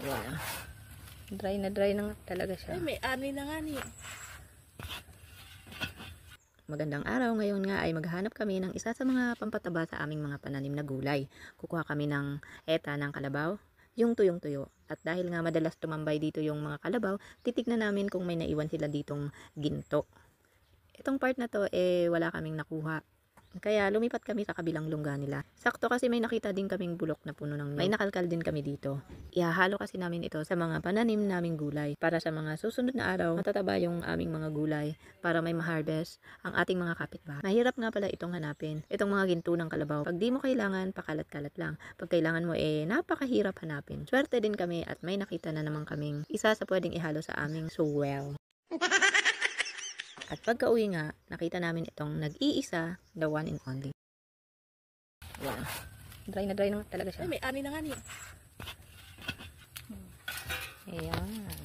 Wala. Dry na talaga siya. Ay, may ani na nga ni. Magandang araw. Ngayon nga ay maghahanap kami ng isa sa mga pampataba sa aming mga pananim na gulay. Kukuha kami ng eta ng kalabaw, yung tuyong-tuyo. At dahil nga madalas tumambay dito yung mga kalabaw, titignan namin kung may naiwan sila ditong ginto. Itong part na to wala kaming nakuha. Kaya lumipat kami sa kabilang lungga nila. Sakto kasi may nakita din kaming bulok na puno ng nyug. May nakalkal din kami dito. Ihahalo kasi namin ito sa mga pananim naming gulay. Para sa mga susunod na araw, matataba yung aming mga gulay para may ma-harvest ang ating mga kapitbahay. Mahirap nga pala itong hanapin. Itong mga ginto ng kalabaw. Pag di mo kailangan, pakalat-kalat lang. Pag kailangan mo, napakahirap hanapin. Swerte din kami at may nakita na naman kaming isa sa pwedeng ihalo sa aming suwel. At pagka-uwi nga, nakita namin itong nag-iisa, the one and only. Wala. Dry na talaga siya. Ay, may ani na nga ni. Ayan.